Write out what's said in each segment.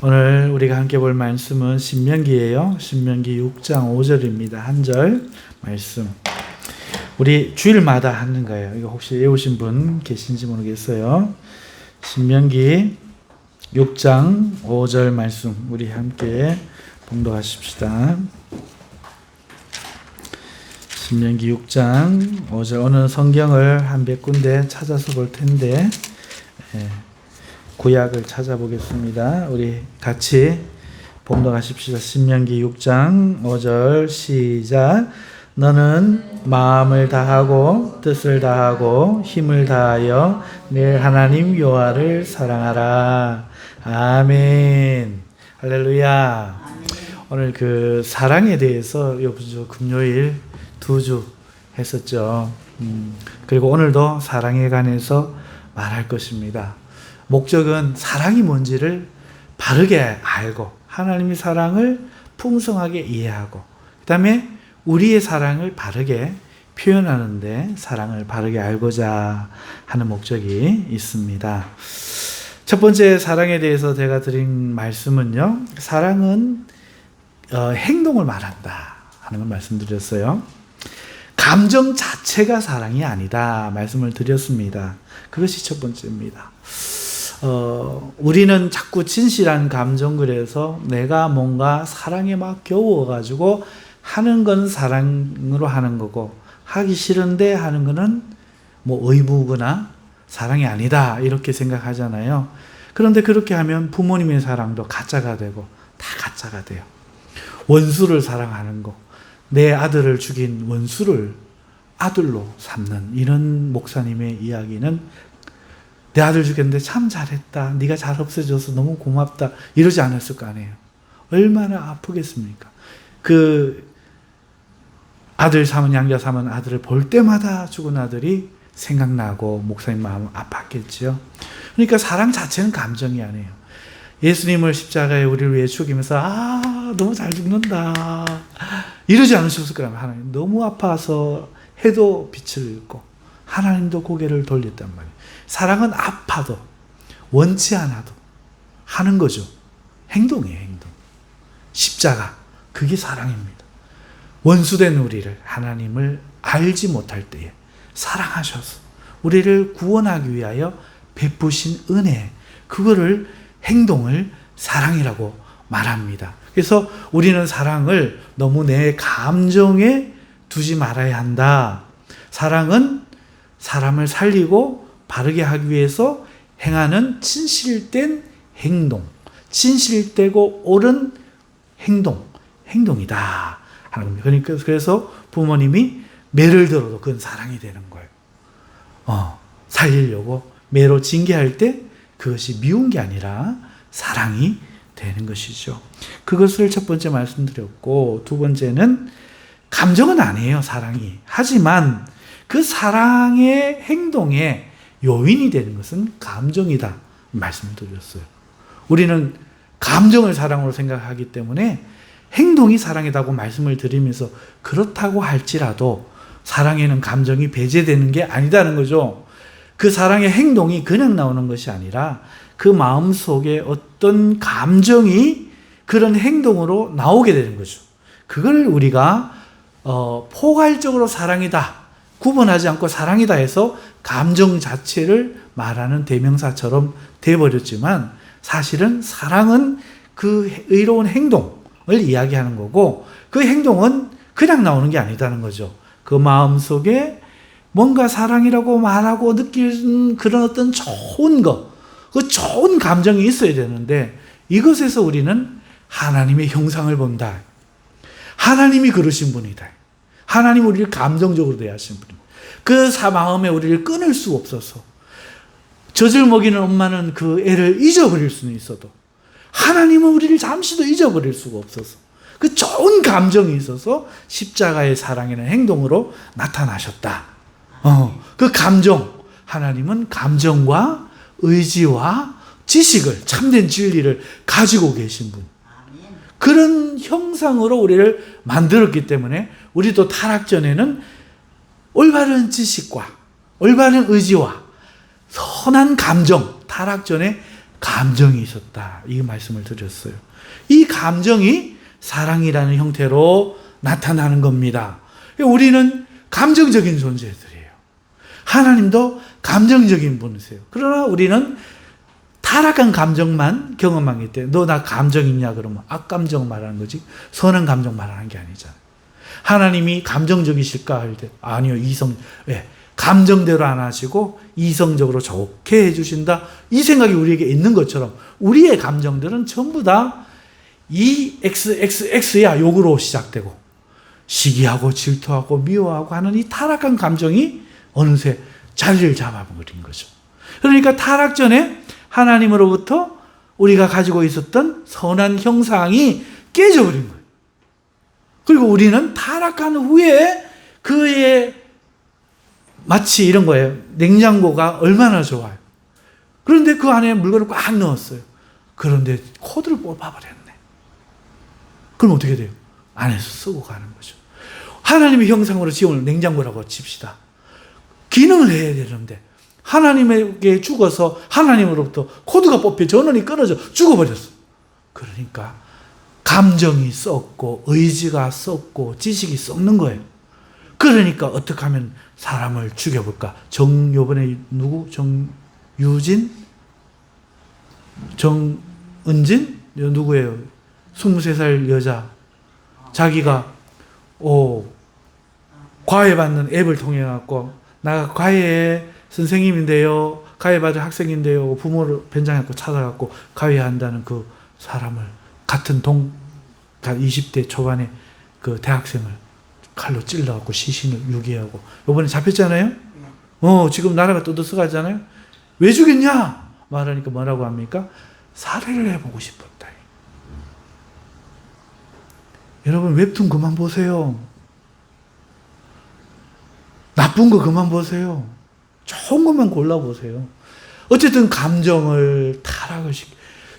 오늘 우리가 함께 볼 말씀은 신명기예요. 신명기 6장 5절입니다. 한 절 말씀. 우리 주일마다 하는 거예요. 이거 혹시 외우신 분 계신지 모르겠어요. 신명기 6장 5절 말씀 우리 함께 봉독하십시다. 신명기 6장 5절. 오늘 성경을 한 몇 군데 찾아서 볼 텐데 구약을 찾아보겠습니다. 우리 같이 봉독하십시다. 신명기 6장 5절 시작. 너는 마음을 다하고 뜻을 다하고 힘을 다하여 내 하나님 여호와를 사랑하라. 아멘. 할렐루야. 아멘. 오늘 그 사랑에 대해서 요주 금요일 2주 했었죠. 그리고 오늘도 사랑에 관해서 말할 것입니다. 목적은 사랑이 뭔지를 바르게 알고 하나님의 사랑을 풍성하게 이해하고 그 다음에 우리의 사랑을 바르게 표현하는데 사랑을 바르게 알고자 하는 목적이 있습니다. 첫 번째 사랑에 대해서 제가 드린 말씀은요. 사랑은 행동을 말한다 하는 걸 말씀드렸어요. 감정 자체가 사랑이 아니다 말씀을 드렸습니다. 그것이 첫 번째입니다. 우리는 자꾸 진실한 감정 그래서 내가 뭔가 사랑에 막 겨워가지고 하는 건 사랑으로 하는 거고 하기 싫은데 하는 거는 뭐 의무거나 사랑이 아니다 이렇게 생각하잖아요. 그런데 그렇게 하면 부모님의 사랑도 가짜가 되고 다 가짜가 돼요. 원수를 사랑하는 거, 내 아들을 죽인 원수를 아들로 삼는 이런 목사님의 이야기는 내 아들 죽였는데 참 잘했다. 네가 잘 없애줘서 너무 고맙다. 이러지 않았을 거 아니에요. 얼마나 아프겠습니까? 그 아들 삼은 양자 삼은 아들을 볼 때마다 죽은 아들이 생각나고 목사님 마음은 아팠겠지요. 그러니까 사랑 자체는 감정이 아니에요. 예수님을 십자가에 우리를 위해 죽이면서 너무 잘 죽는다. 이러지 않으셨을 거라면 하나님 너무 아파서 해도 빛을 잃고 하나님도 고개를 돌렸단 말이에요. 사랑은 아파도 원치 않아도 하는 거죠. 행동이에요. 행동. 십자가 그게 사랑입니다. 원수된 우리를 하나님을 알지 못할 때에 사랑하셔서 우리를 구원하기 위하여 베푸신 은혜 그거를 행동을 사랑이라고 말합니다. 그래서 우리는 사랑을 너무 내 감정에 두지 말아야 한다. 사랑은 사람을 살리고 바르게 하기 위해서 행하는 진실된 행동, 진실되고 옳은 행동이다 하는 겁니다. 그러니까 그래서 부모님이 매를 들어도 그건 사랑이 되는 거예요. 살리려고 매로 징계할 때 그것이 미운 게 아니라 사랑이 되는 것이죠. 그것을 첫 번째 말씀드렸고 두 번째는 감정은 아니에요. 사랑이. 하지만 그 사랑의 행동에 요인이 되는 것은 감정이다 말씀을 드렸어요. 우리는 감정을 사랑으로 생각하기 때문에 행동이 사랑이라고 말씀을 드리면서 그렇다고 할지라도 사랑에는 감정이 배제되는 게 아니다는 거죠. 그 사랑의 행동이 그냥 나오는 것이 아니라 그 마음속에 어떤 감정이 그런 행동으로 나오게 되는 거죠. 그걸 우리가 포괄적으로 사랑이다 구분하지 않고 사랑이다 해서 감정 자체를 말하는 대명사처럼 돼버렸지만 사실은 사랑은 그 의로운 행동을 이야기하는 거고 그 행동은 그냥 나오는 게 아니다는 거죠. 그 마음속에 뭔가 사랑이라고 말하고 느끼는 그런 어떤 좋은 것, 그 좋은 감정이 있어야 되는데 이것에서 우리는 하나님의 형상을 본다. 하나님이 그러신 분이다. 하나님 우리를 감정적으로 대하신 분입니다. 그 마음에 우리를 끊을 수 없어서 젖을 먹이는 엄마는 그 애를 잊어버릴 수는 있어도 하나님은 우리를 잠시도 잊어버릴 수가 없어서 그 좋은 감정이 있어서 십자가의 사랑이라는 행동으로 나타나셨다. 그 감정, 하나님은 감정과 의지와 지식을 참된 진리를 가지고 계신 분. 그런 형상으로 우리를 만들었기 때문에 우리도 타락 전에는 올바른 지식과 올바른 의지와 선한 감정, 타락 전에 감정이 있었다. 이 말씀을 드렸어요. 이 감정이 사랑이라는 형태로 나타나는 겁니다. 우리는 감정적인 존재들이에요. 하나님도 감정적인 분이세요. 그러나 우리는 타락한 감정만 경험하기 때문에 너 나 감정 있냐 그러면 악감정 말하는 거지 선한 감정 말하는 게 아니잖아요. 하나님이 감정적이실까 할 때 아니요 왜? 감정대로 안 하시고 이성적으로 좋게 해주신다. 이 생각이 우리에게 있는 것처럼 우리의 감정들은 전부 다 이 XXX야 욕으로 시작되고 시기하고 질투하고 미워하고 하는 이 타락한 감정이 어느새 자리를 잡아버린 거죠. 그러니까 타락 전에 하나님으로부터 우리가 가지고 있었던 선한 형상이 깨져버린 거예요. 그리고 우리는 타락한 후에 그의 마치 이런 거예요. 냉장고가 얼마나 좋아요. 그런데 그 안에 물건을 꽉 넣었어요. 그런데 코드를 뽑아버렸네. 그럼 어떻게 돼요? 안에서 썩어 가는 거죠. 하나님의 형상으로 지은 냉장고라고 칩시다. 기능을 해야 되는데 하나님에게 죽어서 하나님으로부터 코드가 뽑혀 전원이 끊어져 죽어버렸어. 그러니까 감정이 썩고 의지가 썩고 지식이 썩는 거예요. 그러니까 어떻게 하면 사람을 죽여볼까? 요번에 누구? 정유진? 정은진? 누구예요? 23살 여자. 자기가 과외받는 앱을 통해 갖고 나 과외 선생님인데요. 과외받을 학생인데요. 부모를 변장해갖고 찾아갖고 과외한다는 그 사람을 같은 20대 초반의 그 대학생을 칼로 찔러갖고 시신을 유기하고 이번에 잡혔잖아요. 지금 나라가 떠들썩하잖아요. 왜 죽였냐? 말하니까 뭐라고 합니까? 살해를 해보고 싶었다. 여러분 웹툰 그만 보세요. 나쁜 거 그만 보세요. 좋은 것만 골라보세요. 어쨌든 감정을 타락을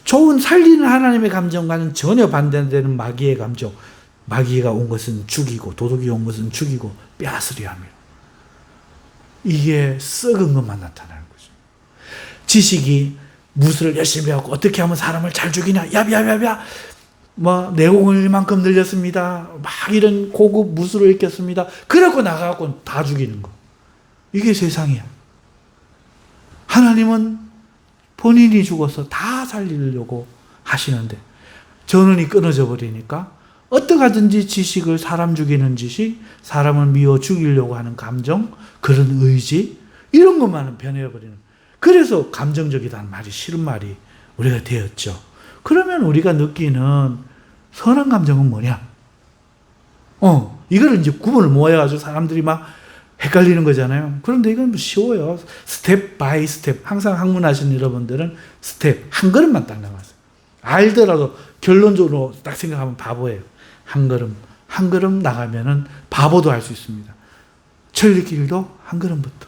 좋은 살리는 하나님의 감정과는 전혀 반대되는 마귀의 감정. 마귀가 온 것은 죽이고 도둑이 온 것은 죽이고 빼앗으려 하며 이게 썩은 것만 나타나는 거죠. 지식이 무술을 열심히 하고 어떻게 하면 사람을 잘 죽이냐 야비야비야 내공을 이만큼 늘렸습니다. 막 이런 고급 무술을 익혔습니다. 그러고 나가고 다 죽이는 거. 이게 세상이야. 하나님은 본인이 죽어서 다 살리려고 하시는데 전원이 끊어져 버리니까 어떻게 하든지 지식을 사람 죽이는 짓이 사람을 미워 죽이려고 하는 감정, 그런 의지 이런 것만은 변해버리는. 그래서 감정적이다는 말이 싫은 말이 우리가 되었죠. 그러면 우리가 느끼는 선한 감정은 뭐냐? 이거를 이제 구분을 모아가지고 사람들이 막 헷갈리는 거잖아요. 그런데 이건 쉬워요. 스텝 바이 스텝. 항상 학문하시는 여러분들은 스텝 한 걸음만 딱 나가세요. 알더라도 결론적으로 딱 생각하면 바보예요. 한 걸음 나가면은 바보도 할 수 있습니다. 천리길도 한 걸음부터.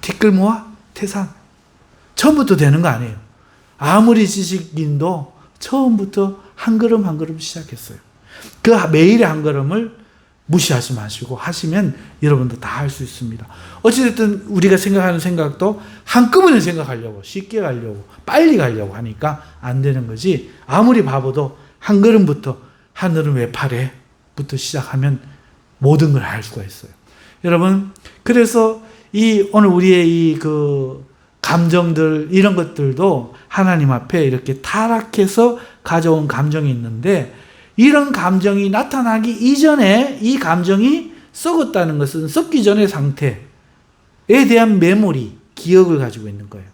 티끌모아 태산. 처음부터 되는 거 아니에요. 아무리 지식인도 처음부터 한 걸음 시작했어요. 그 매일의 한 걸음을 무시하지 마시고 하시면 여러분도 다 할 수 있습니다. 어찌됐든 우리가 생각하는 생각도 한꺼번에 생각하려고 쉽게 가려고 빨리 가려고 하니까 안 되는 거지. 아무리 바보도 한 걸음부터 하늘은 왜 파래부터 시작하면 모든 걸 알 수가 있어요. 여러분 그래서 오늘 우리의 감정들 이런 것들도 하나님 앞에 이렇게 타락해서 가져온 감정이 있는데 이런 감정이 나타나기 이전에 이 감정이 썩었다는 것은 썩기 전의 상태에 대한 메모리, 기억을 가지고 있는 거예요.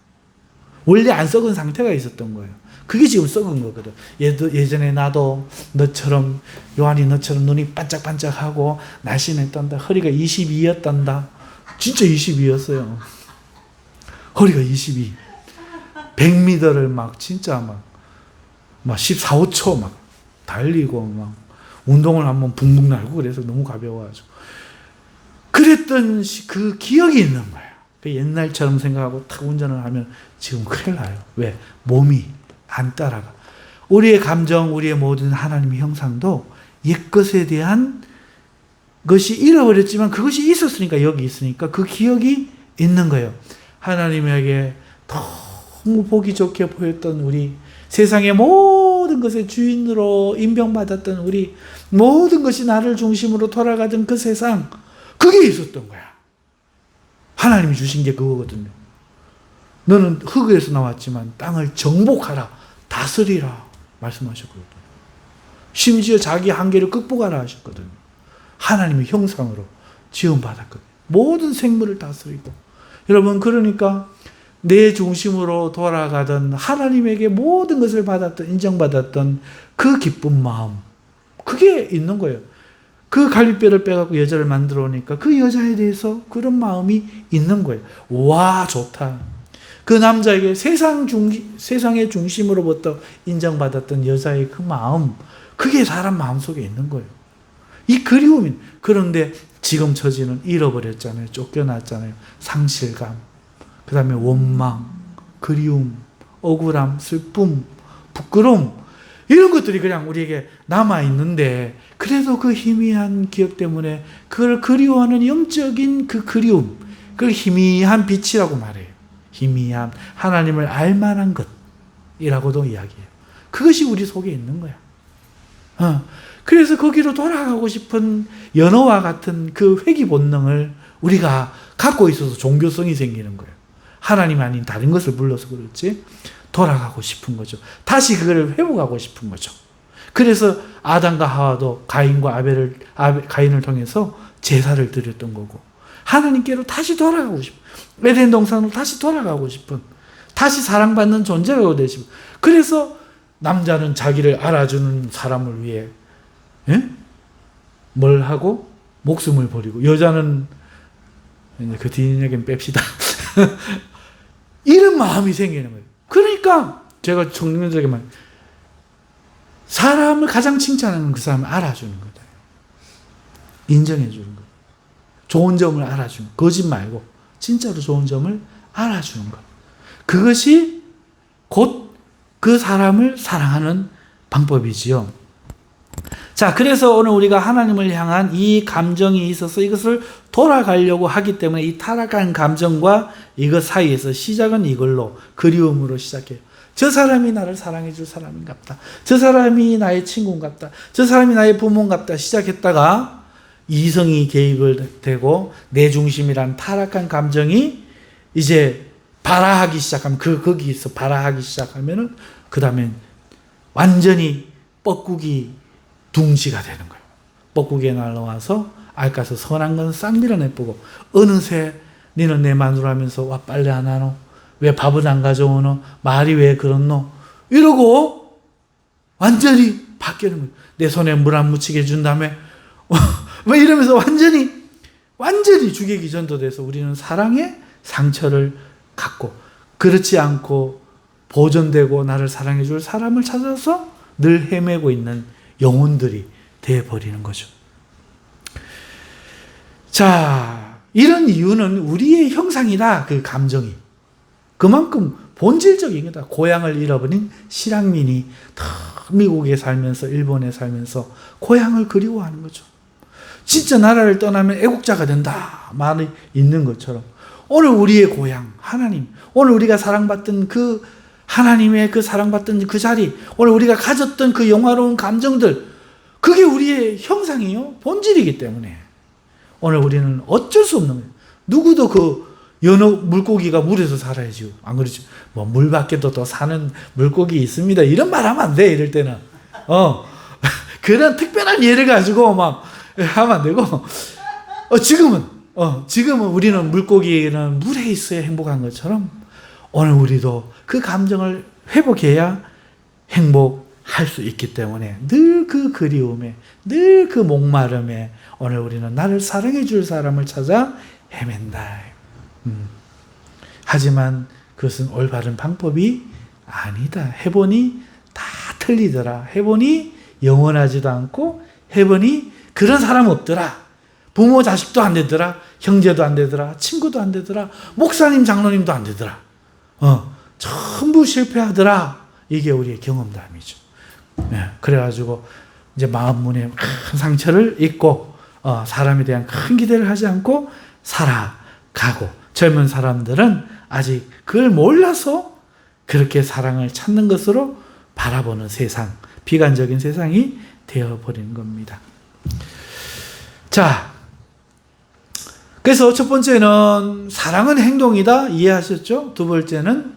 원래 안 썩은 상태가 있었던 거예요. 그게 지금 썩은 거거든. 예전에 나도 너처럼 요한이 너처럼 눈이 반짝반짝하고 날씬했단다. 허리가 22였단다. 진짜 22였어요. 허리가 22. 100m를 막 진짜 막 14, 5초 막 달리고 막 운동을 한번 붕붕 날고 그래서 너무 가벼워가지고 그랬던 그 기억이 있는 거예요. 옛날처럼 생각하고 탁 운전을 하면 지금 큰일 나요. 왜? 몸이 안 따라가. 우리의 감정, 우리의 모든 하나님의 형상도 옛것에 대한 것이 잃어버렸지만 그것이 있었으니까 여기 있으니까 그 기억이 있는 거예요. 하나님에게 너무 보기 좋게 보였던 우리, 세상의 모든 것의 주인으로 임명받았던 우리, 모든 것이 나를 중심으로 돌아가던 그 세상, 그게 있었던 거야. 하나님이 주신 게 그거거든요. 너는 흙에서 나왔지만 땅을 정복하라, 다스리라 말씀하셨거든요. 심지어 자기 한계를 극복하라 하셨거든요. 하나님의 형상으로 지음받았거든요. 모든 생물을 다스리고. 여러분, 그러니까 내 중심으로 돌아가던, 하나님에게 모든 것을 받았던, 인정받았던 그 기쁜 마음, 그게 있는 거예요. 그 갈비뼈를 빼갖고 여자를 만들어 오니까 그 여자에 대해서 그런 마음이 있는 거예요. 와, 좋다. 그 남자에게 세상의 중심으로부터 인정받았던 여자의 그 마음, 그게 사람 마음속에 있는 거예요. 이 그리움이. 그런데 지금 처지는 잃어버렸잖아요. 쫓겨났잖아요. 상실감, 그 다음에 원망, 그리움, 억울함, 슬픔, 부끄러움, 이런 것들이 그냥 우리에게 남아있는데, 그래도 그 희미한 기억 때문에 그걸 그리워하는 영적인 그 그리움, 그걸 희미한 빛이라고 말해요. 희미한 하나님을 알만한 것이라고도 이야기해요. 그것이 우리 속에 있는 거야. 그래서 거기로 돌아가고 싶은 연어와 같은 그 회귀 본능을 우리가 갖고 있어서 종교성이 생기는 거예요. 하나님 아닌 다른 것을 불러서 그렇지, 돌아가고 싶은 거죠. 다시 그걸 회복하고 싶은 거죠. 그래서 아담과 하와도 가인을 통해서 제사를 드렸던 거고, 하나님께로 다시 돌아가고 싶은, 에덴 동산으로 다시 돌아가고 싶은, 다시 사랑받는 존재가 되시고, 그래서 남자는 자기를 알아주는 사람을 위해 뭘 하고 목숨을 버리고, 여자는 그 뒷얘기는 뺍시다. 이런 마음이 생기는 거예요. 그러니까 제가 청년들에게 말, 사람을 가장 칭찬하는 그 사람을 알아주는 거다. 인정해 주는 거. 좋은 점을 알아주는 거. 거짓 말고 진짜로 좋은 점을 알아주는 것. 그것이 곧 그 사람을 사랑하는 방법이지요. 자, 그래서 오늘 우리가 하나님을 향한 이 감정이 있어서 이것을 돌아가려고 하기 때문에 이 타락한 감정과 이것 사이에서 시작은 이걸로, 그리움으로 시작해요. 저 사람이 나를 사랑해 줄 사람인갑다. 저 사람이 나의 친구인갑다. 저 사람이 나의 부모인갑다. 시작했다가 이성이 개입을 되고 내 중심이란 타락한 감정이 이제 발화하기 시작하면, 거기서 발화하기 시작하면은 그 다음엔 완전히 뻐꾸기 둥지가 되는 거예요. 뻐꾸기에 날라와서 알까서 선한 건 싹 밀어내쁘고, 어느새 너는 내 마누라면서 와 빨래 안 하노? 왜 밥은 안 가져오노? 말이 왜 그렇노? 이러고 완전히 바뀌는 거예요. 내 손에 물 안 묻히게 해준 다음에 뭐 이러면서 완전히 주객이 전도돼서 우리는 사랑의 상처를 갖고, 그렇지 않고 보존되고 나를 사랑해 줄 사람을 찾아서 늘 헤매고 있는 영혼들이 되어버리는 거죠. 자, 이런 이유는 우리의 형상이다. 그 감정이 그만큼 본질적인 거다. 고향을 잃어버린 실향민이 미국에 살면서, 일본에 살면서 고향을 그리워하는 거죠. 진짜 나라를 떠나면 애국자가 된다 말이 있는 것처럼, 오늘 우리의 고향 하나님, 오늘 우리가 사랑받던 그 하나님의 그 사랑받던 그 자리, 오늘 우리가 가졌던 그 영화로운 감정들, 그게 우리의 형상이요, 본질이기 때문에 오늘 우리는 어쩔 수 없는 거예요. 누구도 그 연어 물고기가 물에서 살아야지, 안 그렇지? 뭐 물 밖에도 또 사는 물고기 있습니다, 이런 말 하면 안 돼. 이럴 때는 그런 특별한 예를 가지고 막 하면 안 되고, 지금은 우리는 물고기는 물에 있어야 행복한 것처럼, 오늘 우리도 그 감정을 회복해야 행복할 수 있기 때문에 늘 그 그리움에, 늘 그 목마름에 오늘 우리는 나를 사랑해 줄 사람을 찾아 헤맨다. 하지만 그것은 올바른 방법이 아니다. 해보니 다 틀리더라. 해보니 영원하지도 않고, 해보니 그런 사람 없더라. 부모 자식도 안 되더라. 형제도 안 되더라. 친구도 안 되더라. 목사님 장로님도 안 되더라. 전부 실패하더라. 이게 우리의 경험담이죠. 그래가지고 이제 마음문에 큰 상처를 입고 사람에 대한 큰 기대를 하지 않고 살아가고, 젊은 사람들은 아직 그걸 몰라서 그렇게 사랑을 찾는 것으로 바라보는 세상, 비관적인 세상이 되어버리는 겁니다. 자, 그래서 첫 번째는 사랑은 행동이다. 이해하셨죠? 두 번째는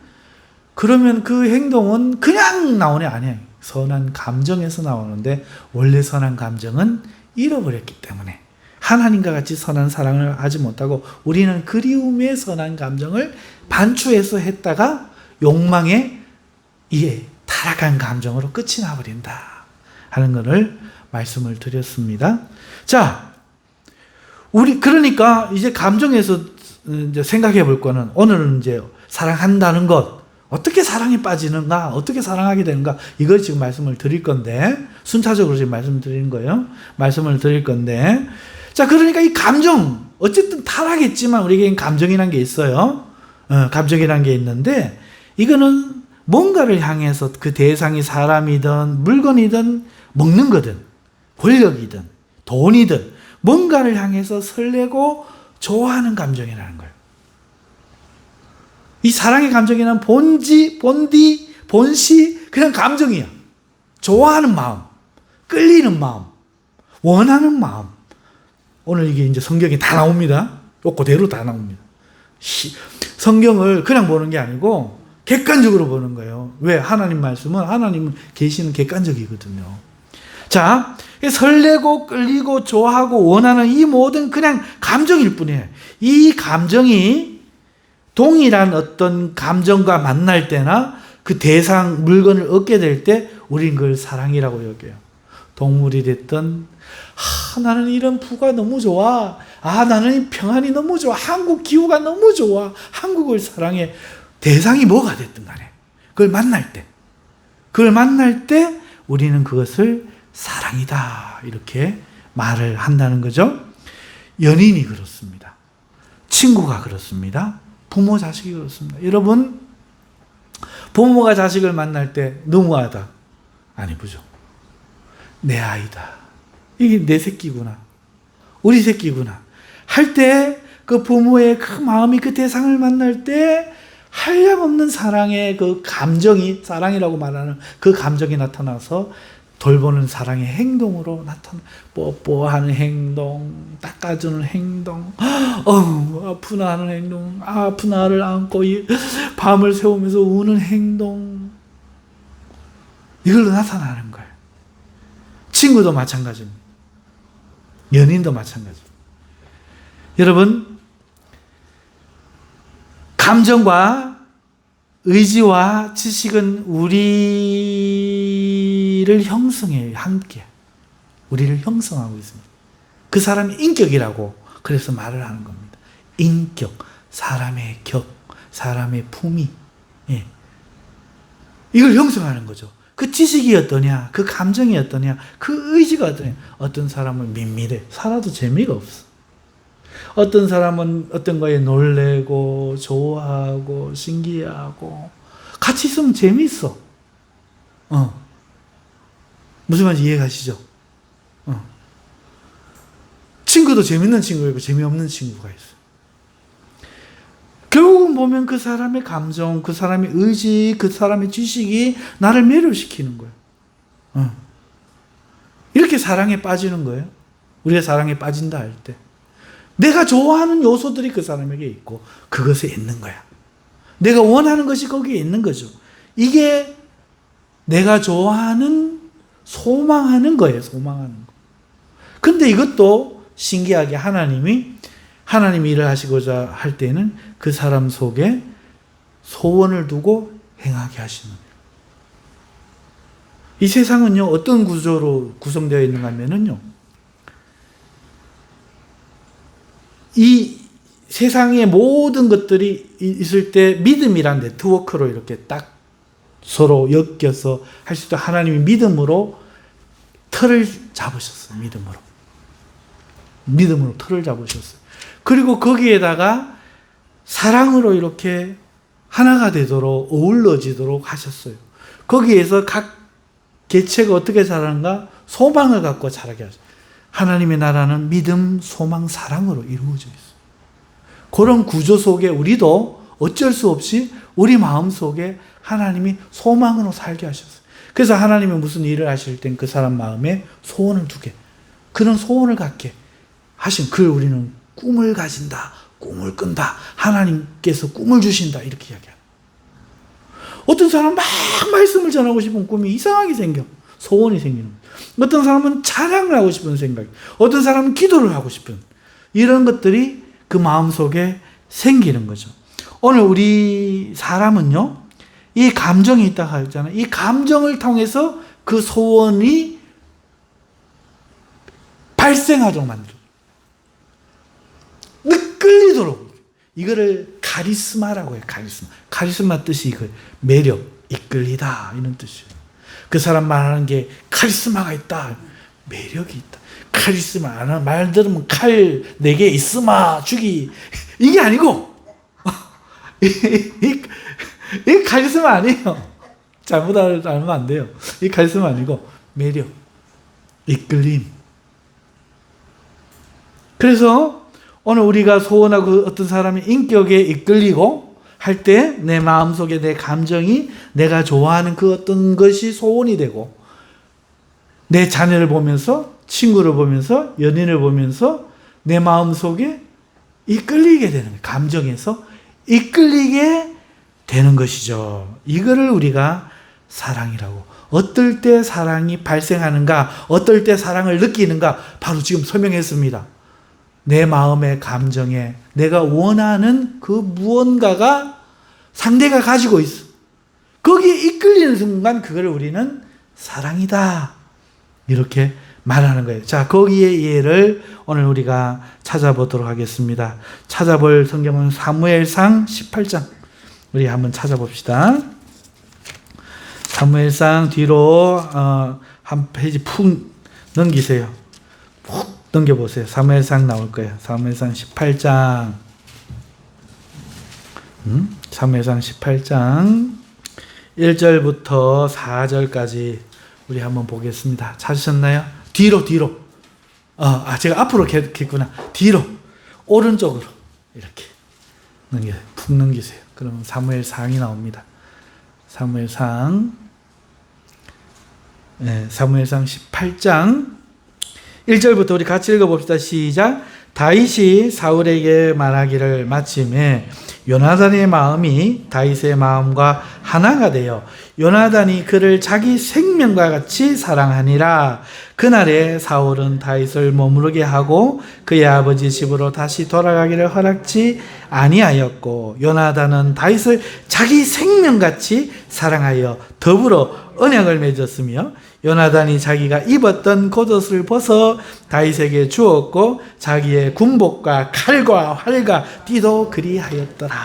그러면 그 행동은 그냥 나오네 아니에요. 선한 감정에서 나오는데 원래 선한 감정은 잃어버렸기 때문에 하나님과 같이 선한 사랑을 하지 못하고 우리는 그리움의 선한 감정을 반추해서 했다가 욕망에 타락한 감정으로 끝이 나버린다 하는 것을 말씀을 드렸습니다. 자, 그러니까 이제 감정에서 이제 생각해 볼 거는 오늘은 이제 사랑한다는 것, 어떻게 사랑에 빠지는가, 어떻게 사랑하게 되는가, 이걸 지금 말씀을 드릴 건데, 순차적으로 지금 말씀을 드리는 거예요. 말씀을 드릴 건데, 자, 그러니까 이 감정, 어쨌든 타락했지만 우리에게는 감정이란 게 있어요. 감정이란 게 있는데, 이거는 뭔가를 향해서 그 대상이 사람이든 물건이든 먹는 거든 권력이든 돈이든 뭔가를 향해서 설레고 좋아하는 감정이라는 거예요. 이 사랑의 감정이란 본시 그냥 감정이야. 좋아하는 마음, 끌리는 마음, 원하는 마음. 오늘 이게 이제 성경에 다 나옵니다. 또 그대로 다 나옵니다. 성경을 그냥 보는 게 아니고 객관적으로 보는 거예요. 왜? 하나님은 계시는 객관적이거든요. 자, 설레고 끌리고 좋아하고 원하는 이 모든 그냥 감정일 뿐이에요. 이 감정이 동일한 어떤 감정과 만날 때나 그 대상 물건을 얻게 될 때 우린 그걸 사랑이라고 여겨요. 동물이 됐든 나는 이런 부가 너무 좋아. 나는 이 평안이 너무 좋아. 한국 기후가 너무 좋아. 한국을 사랑해. 대상이 뭐가 됐든 간에 그걸 만날 때 우리는 그것을 사랑이다 이렇게 말을 한다는 거죠. 연인이 그렇습니다. 친구가 그렇습니다. 부모 자식이 그렇습니다. 여러분, 부모가 자식을 만날 때 너무하다 아니 보죠. 내 아이다. 이게 내 새끼구나. 우리 새끼구나. 할 때 그 부모의 그 마음이 그 대상을 만날 때 한량없는 사랑의 그 감정이, 사랑이라고 말하는 그 감정이 나타나서 돌보는 사랑의 행동으로 나타나. 뽀뽀하는 행동, 닦아주는 행동, 아프나 하는 행동, 아픈 아를 안고 밤을 새우면서 우는 행동, 이걸로 나타나는 거예요. 친구도 마찬가지입니다. 연인도 마찬가지입니다. 여러분, 감정과 의지와 지식은 우리를 형성해요. 함께 우리를 형성하고 있습니다. 그 사람의 인격이라고 그래서 말을 하는 겁니다. 인격, 사람의 격, 사람의 품위, 이걸 형성하는 거죠. 그 지식이 어떠냐, 그 감정이 어떠냐, 그 의지가 어떠냐. 어떤 사람은 밋밋해, 살아도 재미가 없어. 어떤 사람은 어떤 거에 놀래고 좋아하고 신기해하고 같이 있으면 재미있어. 무슨 말인지 이해가시죠? 친구도 재밌는 친구가 있고 재미없는 친구가 있어. 결국은 보면 그 사람의 감정, 그 사람의 의지, 그 사람의 지식이 나를 매료시키는 거예요. 이렇게 사랑에 빠지는 거예요. 우리가 사랑에 빠진다 할 때 내가 좋아하는 요소들이 그 사람에게 있고 그것에 있는 거야. 내가 원하는 것이 거기에 있는 거죠. 이게 내가 좋아하는, 소망하는 거예요. 소망하는 거. 근데 이것도 신기하게 하나님이 일을 하시고자 할 때는 그 사람 속에 소원을 두고 행하게 하시는 거예요. 이 세상은요, 어떤 구조로 구성되어 있는가 하면요, 이 세상의 모든 것들이 있을 때 믿음이란 네트워크로 이렇게 딱 서로 엮여서 할 수 있도록 하나님이 믿음으로 틀을 잡으셨어요. 믿음으로 틀을 잡으셨어요. 그리고 거기에다가 사랑으로 이렇게 하나가 되도록 어울러지도록 하셨어요. 거기에서 각 개체가 어떻게 자라는가? 소망을 갖고 자라게 하셨어요. 하나님의 나라는 믿음, 소망, 사랑으로 이루어져 있어요. 그런 구조 속에 우리도 어쩔 수 없이 우리 마음 속에 하나님이 소망으로 살게 하셨어요. 그래서 하나님이 무슨 일을 하실 땐 그 사람 마음에 소원을 두게, 그런 소원을 갖게 하신, 그걸 우리는 꿈을 가진다, 꿈을 꾼다, 하나님께서 꿈을 주신다, 이렇게 이야기합니다. 어떤 사람은 막 말씀을 전하고 싶은 꿈이 이상하게 생겨. 소원이 생기는 거예요. 어떤 사람은 찬양을 하고 싶은 생각, 어떤 사람은 기도를 하고 싶은, 이런 것들이 그 마음속에 생기는 거죠. 오늘 우리 사람은요, 이 감정이 있다고 하잖아요. 이 감정을 통해서 그 소원이 발생하도록 만들어요. 끌리도록. 이거를 카리스마라고 해요. 카리스마. 카리스마 뜻이 이거예요. 매력, 이끌리다, 이런 뜻이에요. 그 사람 말하는 게 카리스마가 있다, 매력이 있다. 카리스마, 말 들으면 칼 4개 있으마 죽이, 이게 아니고 이 카리스마 아니에요. 잘못 알면 안 돼요. 이 카리스마 아니고 매력, 이끌림. 그래서 오늘 우리가 소원하고 어떤 사람이 인격에 이끌리고 할 때 내 마음속에 내 감정이 내가 좋아하는 그 어떤 것이 소원이 되고, 내 자녀를 보면서, 친구를 보면서, 연인을 보면서 내 마음속에 이끌리게 되는 거예요. 감정에서 이끌리게 되는 것이죠. 이거를 우리가 사랑이라고. 어떨 때 사랑이 발생하는가, 어떨 때 사랑을 느끼는가, 바로 지금 설명했습니다. 내 마음의 감정에 내가 원하는 그 무언가가 상대가 가지고 있어. 거기에 이끌리는 순간 그걸 우리는 사랑이다, 이렇게 말하는 거예요. 자, 거기에 예를 오늘 우리가 찾아보도록 하겠습니다. 찾아볼 성경은 사무엘상 18장. 우리 한번 찾아봅시다. 사무엘상 뒤로 한 페이지 푹 넘기세요. 푹 넘겨보세요. 사무엘상 나올 거예요. 사무엘상 18장. 사무엘상 18장 1절부터 4절까지 우리 한번 보겠습니다. 찾으셨나요? 뒤로. 제가 앞으로 했구나. 뒤로. 오른쪽으로. 이렇게 푹 넘기세요. 그러면 사무엘상이 나옵니다. 사무엘상 18장 1절부터 우리 같이 읽어봅시다. 시작. 다윗이 사울에게 말하기를 마침에 요나단의 마음이 다윗의 마음과 하나가 되어 요나단이 그를 자기 생명과 같이 사랑하니라. 그날에 사울은 다윗을 머무르게 하고 그의 아버지 집으로 다시 돌아가기를 허락지 아니하였고, 요나단은 다윗을 자기 생명같이 사랑하여 더불어 언약을 맺었으며, 요나단이 자기가 입었던 겉옷을 벗어 다윗에게 주었고 자기의 군복과 칼과 활과 띠도 그리하였더라.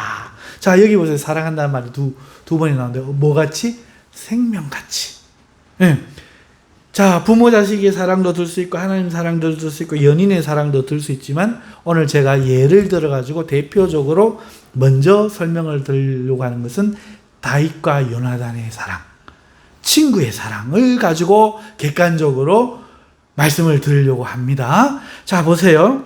자, 여기 보세요. 사랑한다는 말이 두 번이 나오는데, 뭐같이? 생명같이. 네. 자, 부모 자식의 사랑도 들 수 있고 하나님 사랑도 들 수 있고 연인의 사랑도 들 수 있지만, 오늘 제가 예를 들어가지고 대표적으로 먼저 설명을 드리려고 하는 것은 다윗과 요나단의 사랑, 친구의 사랑을 가지고 객관적으로 말씀을 드리려고 합니다. 자, 보세요.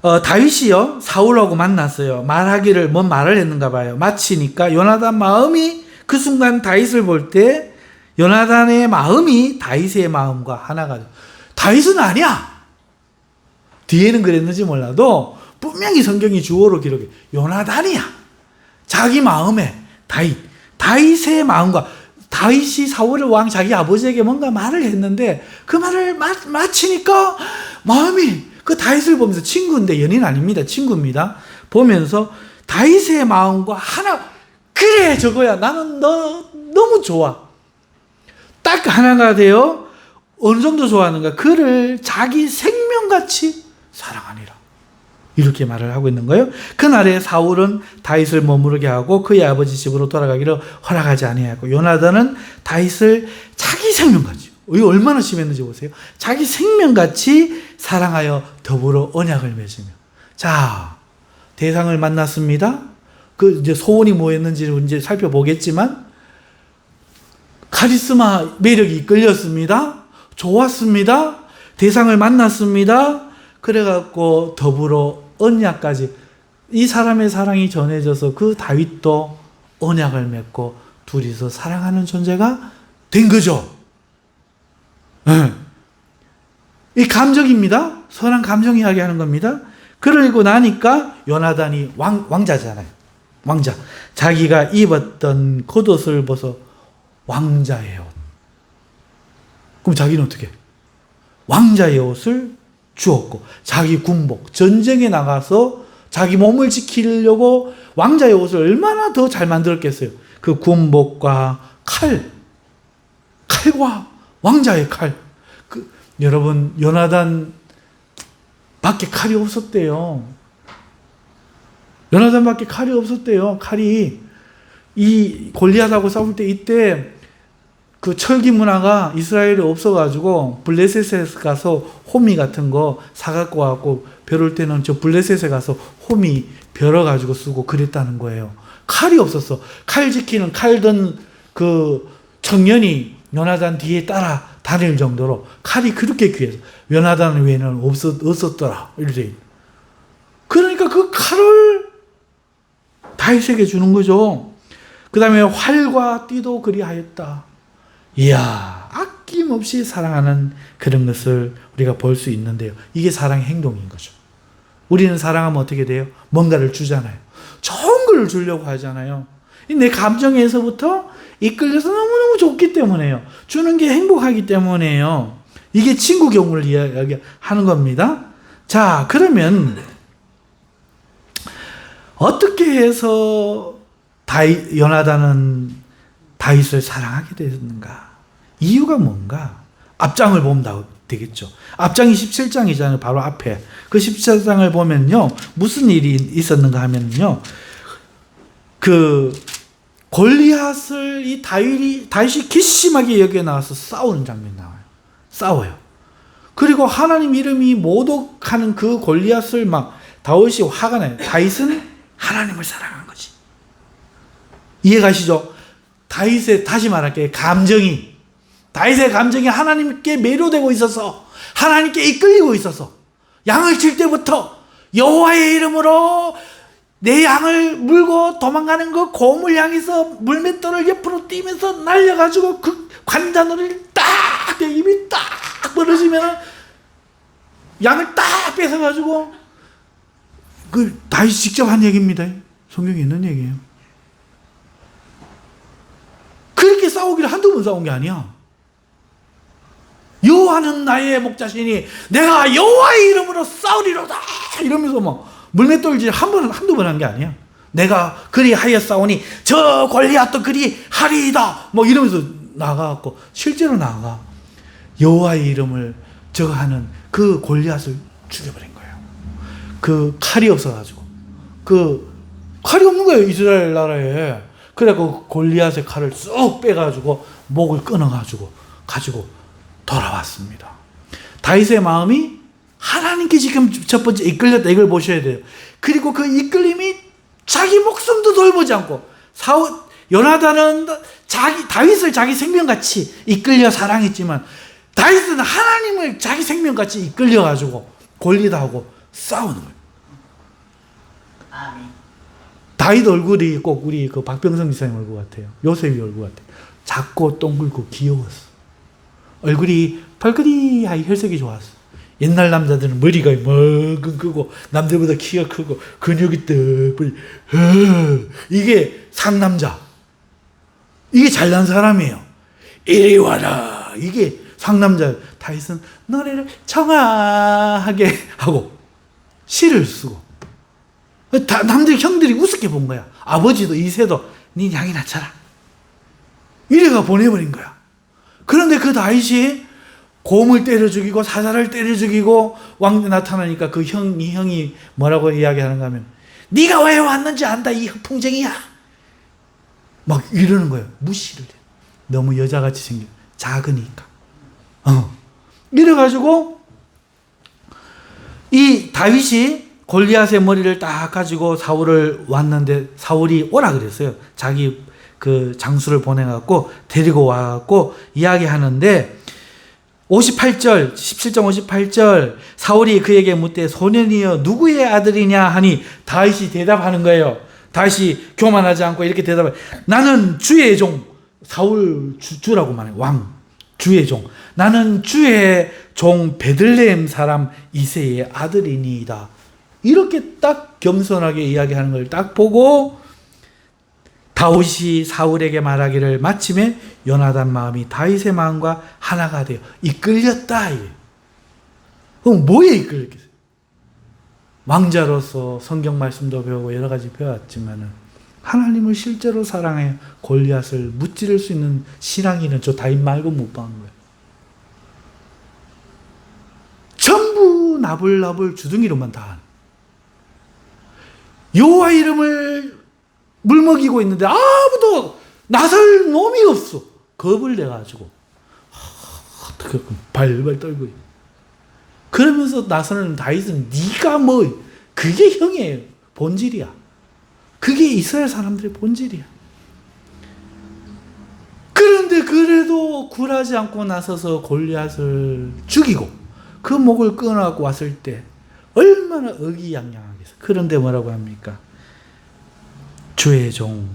다윗이요, 사울하고 만났어요. 말하기를, 뭔 말을 했는가 봐요. 마치니까 요나단 마음이 그 순간 다윗을 볼 때 요나단의 마음이 다윗의 마음과 하나가 돼요. 다윗은 아니야. 뒤에는 그랬는지 몰라도 분명히 성경이 주어로 기록해. 요나단이야. 자기 마음에 다윗의 마음과, 다윗이 사울의 왕 자기 아버지에게 뭔가 말을 했는데 그 말을 마치니까 마음이 그 다윗을 보면서, 친구인데 연인 아닙니다. 친구입니다. 보면서 다윗의 마음과 하나, 그래 저거야. 나는 너 너무 좋아. 딱 하나가 되어 어느 정도 좋아하는가? 그를 자기 생명같이 사랑하니라. 이렇게 말을 하고 있는 거예요. 그날에 사울은 다윗을 머무르게 하고 그의 아버지 집으로 돌아가기를 허락하지 아니하였고, 요나단은 다윗을 자기 생명같이, 이거 얼마나 심했는지 보세요. 자기 생명같이 사랑하여 더불어 언약을 맺으며. 자, 대상을 만났습니다. 그 이제 소원이 뭐였는지를 이제 살펴보겠지만, 카리스마 매력이 이끌렸습니다. 좋았습니다. 대상을 만났습니다. 그래갖고 더불어 언약까지, 이 사람의 사랑이 전해져서 그 다윗도 언약을 맺고 둘이서 사랑하는 존재가 된 거죠. 네. 이 감정입니다. 선한 감정 이야기하는 겁니다. 그러고 나니까 요나단이 왕자잖아요. 왕자. 자기가 입었던 겉옷을 벗어 왕자의 옷. 그럼 자기는 어떻게? 왕자의 옷을 주었고 자기 군복, 전쟁에 나가서 자기 몸을 지키려고 왕자의 옷을 얼마나 더 잘 만들었겠어요. 그 군복과 칼과 왕자의 칼. 여러분, 요나단 밖에 칼이 없었대요. 요나단 밖에 칼이 없었대요. 칼이 이 골리앗하고 싸울 때 이때 그 철기 문화가 이스라엘에 없어가지고 블레셋에 가서 호미 같은 거 사갖고 와갖고 벼를 때는 저 블레셋에 가서 호미 벼러가지고 쓰고 그랬다는 거예요. 칼이 없었어. 칼 지키는 칼 든 그 청년이 요나단 뒤에 따라 다닐 정도로 칼이 그렇게 귀해서 요나단 외에는 없었더라. 이렇게. 그러니까 그 칼을 다윗에게 주는 거죠. 그 다음에 활과 띠도 그리하였다. 이야, 아낌없이 사랑하는 그런 것을 우리가 볼 수 있는데요. 이게 사랑의 행동인 거죠. 우리는 사랑하면 어떻게 돼요? 뭔가를 주잖아요. 좋은 걸 주려고 하잖아요. 내 감정에서부터 이끌려서 너무너무 좋기 때문에요. 주는 게 행복하기 때문에요. 이게 친구 경우를 이야기하는 겁니다. 자, 그러면 어떻게 해서 요나단은 다윗을 사랑하게 됐는가? 이유가 뭔가? 앞장을 보면 되겠죠. 앞장이 17장이잖아요. 바로 앞에. 그 17장을 보면요. 무슨 일이 있었는가 하면요. 그 골리앗을 이 다윗이 기심하게 여기에 나와서 싸우는 장면이 나와요. 싸워요. 그리고 하나님 이름이 모독하는 그 골리앗을 막 다윗이 화가 나요. 다윗은 하나님을 사랑한 거지. 이해가시죠? 다시 말할게요. 다윗의 감정이 하나님께 매료되고 있어서 하나님께 이끌리고 있어서 양을 칠 때부터 여호와의 이름으로 내 양을 물고 도망가는 그 곰을 향해서 물맷돌을 옆으로 뛰면서 날려가지고 그 관자놀이를 딱 입이 딱 벌어지면 양을 딱 뺏어가지고 그 다윗이 직접 한 얘기입니다. 성경에 있는 얘기예요. 그렇게 싸우기를 한두 번 싸운 게 아니야. 여호와는 나의 목자시니 내가 여호와의 이름으로 싸우리로다 이러면서 막 물맷돌질 한두 번 한 게 아니야. 내가 그리하여 싸우니 저 골리앗도 그리하리이다 뭐 이러면서 나가갖고 실제로 나가 여호와의 이름을 저거 하는 그 골리앗을 죽여버린 거예요. 그 칼이 없어가지고 그 칼이 없는 거예요. 이스라엘 나라에. 그래갖고 골리앗의 칼을 쑥 빼가지고 목을 끊어가지고 가지고 돌아왔습니다. 다윗의 마음이 하나님께 지금 첫 번째 이끌렸다. 이걸 보셔야 돼요. 그리고 그 이끌림이 자기 목숨도 돌보지 않고 요나단은 다윗을 자기 생명같이 이끌려 사랑했지만 다윗은 하나님을 자기 생명같이 이끌려가지고 골리앗하고 싸우는 거예요. 아멘. 다윗 얼굴이 꼭 우리 그 박병성 기사님 얼굴 같아요. 요셉이 얼굴 같아요. 작고 동글고 귀여웠어. 얼굴이 펄그리하게 혈색이 좋았어. 옛날 남자들은 머리가 멍근 크고 남들보다 키가 크고 근육이 떡 이게 상남자. 이게 잘난 사람이에요. 이리 와라. 이게 상남자. 다윗은 노래를 청아하게 하고 시를 쓰고 남들 형들이 우습게 본 거야. 아버지도 이세도 네 양이 낳쳐라. 이래가 보내버린 거야. 그런데 그 다윗이 곰을 때려 죽이고 사자를 때려 죽이고 왕 나타나니까 그 형이 뭐라고 이야기하는가 하면 네가 왜 왔는지 안다 이 풍쟁이야. 막 이러는 거예요. 무시를 해. 너무 여자같이 생겨. 작으니까. 이래가지고 이 다윗이 골리앗의 머리를 딱 가지고 사울을 왔는데 사울이 오라 그랬어요. 자기 그 장수를 보내갖고 데리고 와갖고 이야기하는데 58절 17장 58절 사울이 그에게 묻되 소년이여 누구의 아들이냐 하니 다윗이 대답하는 거예요. 다시 교만하지 않고 이렇게 대답해. 나는 주의 종, 사울 주라고 말해. 왕, 주의 종. 나는 주의 종 베들레헴 사람 이새의 아들이니이다. 이렇게 딱 겸손하게 이야기하는 걸 딱 보고 다윗이 사울에게 말하기를 마침에 요나단 마음이 다윗의 마음과 하나가 되어 이끌렸다. 그럼 뭐에 이끌렸겠어요? 왕자로서 성경 말씀도 배우고 여러 가지 배웠지만은 하나님을 실제로 사랑해 골리앗을 무찌를 수 있는 신앙인은 저 다윗 말고 못 본 거예요. 전부 나불나불 주둥이로만 다 하는. 여호와 이름을 물먹이고 있는데 아무도 나설 놈이 없어. 겁을 내가지고 어떻게 발발 떨고 있어. 그러면서 나서는 다윗은 네가 뭐, 그게 형의 본질이야. 그게 이스라엘 사람들의 본질이야. 그런데 그래도 굴하지 않고 나서서 골리앗을 죽이고 그 목을 끊어갖고 왔을 때 얼마나 의기양양하겠어. 그런데 뭐라고 합니까? 주의 종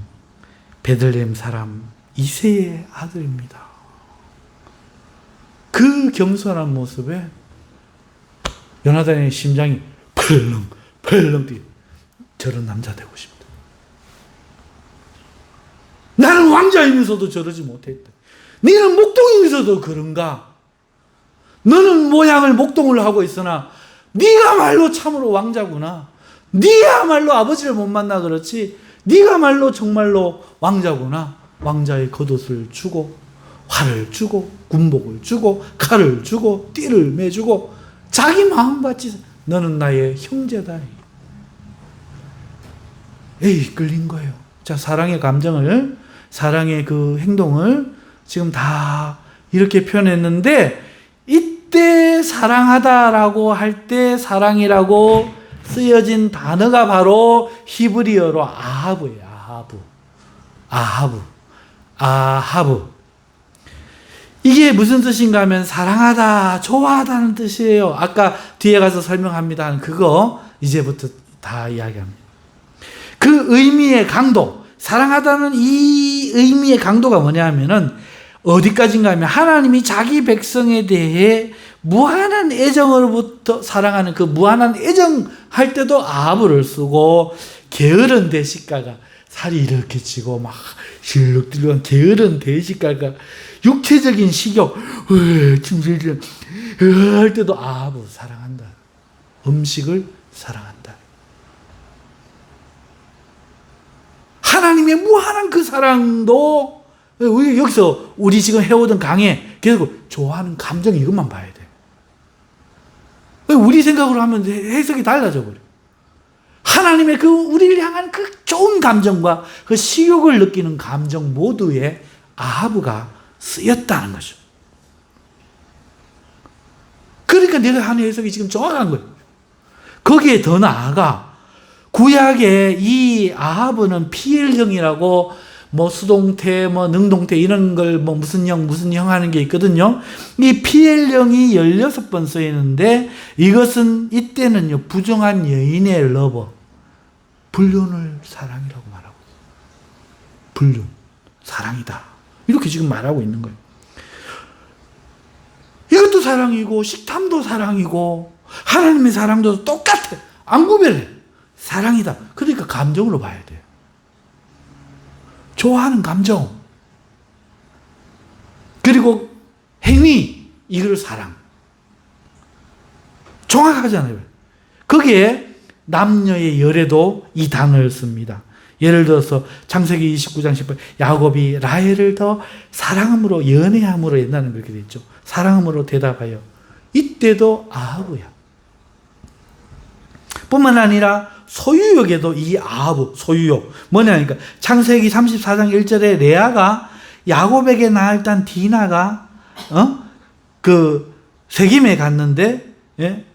베들레헴 사람 이새의 아들입니다. 그 겸손한 모습에 요나단의 심장이 펄렁 뛰어. 저런 남자 되고 싶다. 나는 왕자이면서도 저러지 못했다. 너는 목동이면서도 그런가? 너는 모양을 목동을 하고 있으나 네가말로 참으로 왕자구나. 네야말로 아버지를 못 만나 그렇지 네가말로 정말로 왕자구나. 왕자의 겉옷을 주고 활을 주고 군복을 주고 칼을 주고 띠를 매주고 자기 마음같이 너는 나의 형제다. 끌린 거예요. 자, 사랑의 감정을, 사랑의 그 행동을 지금 다 이렇게 표현했는데, 이때 사랑하다라고 할 때 사랑이라고 쓰여진 단어가 바로 히브리어로 아하브예요. 아하브. 이게 무슨 뜻인가 하면 사랑하다, 좋아하다는 뜻이에요. 아까 뒤에 가서 설명합니다. 그거 이제부터 다 이야기합니다. 그 의미의 강도, 사랑하다는 이 의미의 강도가 뭐냐 하면은 어디까지인가 하면 하나님이 자기 백성에 대해 무한한 애정으로부터 사랑하는 그 무한한 애정 할 때도 아하브를 쓰고, 게으른 대식가가 살이 이렇게 찌고 막 실룩들룩한 게으른 대식가가 육체적인 식욕 할 때도 아하브 사랑한다. 음식을 사랑한다. 하나님의 무한한 그 사랑도 여기서 우리 지금 해오던 강의 계속 좋아하는 감정 이것만 봐야 돼. 우리 생각으로 하면 해석이 달라져 버려. 하나님의 그 우리를 향한 그 좋은 감정과 그 식욕을 느끼는 감정 모두에 아하브가 쓰였다는 거죠. 그러니까 내가 하는 해석이 지금 정확한 거예요. 거기에 더 나아가 구약에 이 아하브는 피엘형이라고 뭐 수동태, 뭐 능동태 이런 걸 뭐 무슨 형 하는 게 있거든요. 이 피엘형이 16번 쓰이는데 이것은 이때는요 부정한 여인의 러버, 불륜을 사랑이라고 말하고 있어요. 불륜, 사랑이다. 이렇게 지금 말하고 있는 거예요. 이것도 사랑이고 식탐도 사랑이고 하나님의 사랑도 똑같아. 안 구별해. 사랑이다. 그러니까 감정으로 봐야 돼. 좋아하는 감정. 그리고 행위. 이걸 사랑. 정확하잖아요. 거기에 남녀의 열애도 이 단어를 씁니다. 예를 들어서 창세기 29장 10절 야곱이 라헬을 더 사랑함으로 연애함으로 옛날에는 그렇게 돼 있죠. 사랑함으로 대답하여. 이때도 아하브야. 뿐만 아니라 소유욕에도 이 아하브, 소유욕. 뭐냐니까 창세기 34장 1절에 레아가 야곱에게 낳았던 디나가 그 세겜에 갔는데, 예?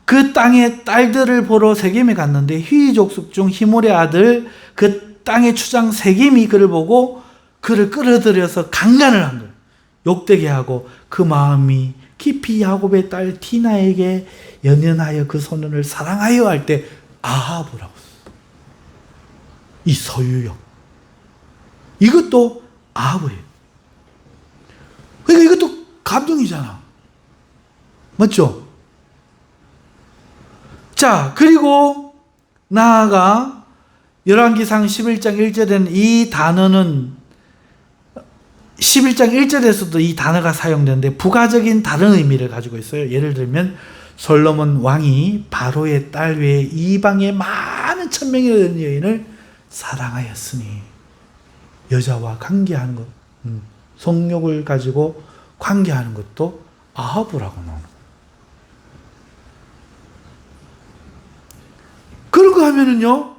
그 땅의 딸들을 보러 세겜에 갔는데 휘 족속 중 히몰의 아들 그 땅의 추장 세겜이 그를 보고 그를 끌어들여서 강간을 한 거예요. 욕되게 하고 그 마음이 깊이 야곱의 딸 디나에게 연연하여 그 소년을 사랑하여 할 때 아하브라고. 이 소유욕. 이것도 아합이에요. 그러니까 이것도 감정이잖아. 맞죠? 자, 그리고 나아가 열왕기상 11장 1절에는 이 단어는 11장 1절에서도 이 단어가 사용되는데 부가적인 다른 의미를 가지고 있어요. 예를 들면 솔로몬 왕이 바로의 딸 외에 이방의 많은 1000명이 되는 여인을 사랑하였으니 여자와 관계하는 것, 성욕을 가지고 관계하는 것도 아하브라고 나오는 거예요. 그런 거 하면은요,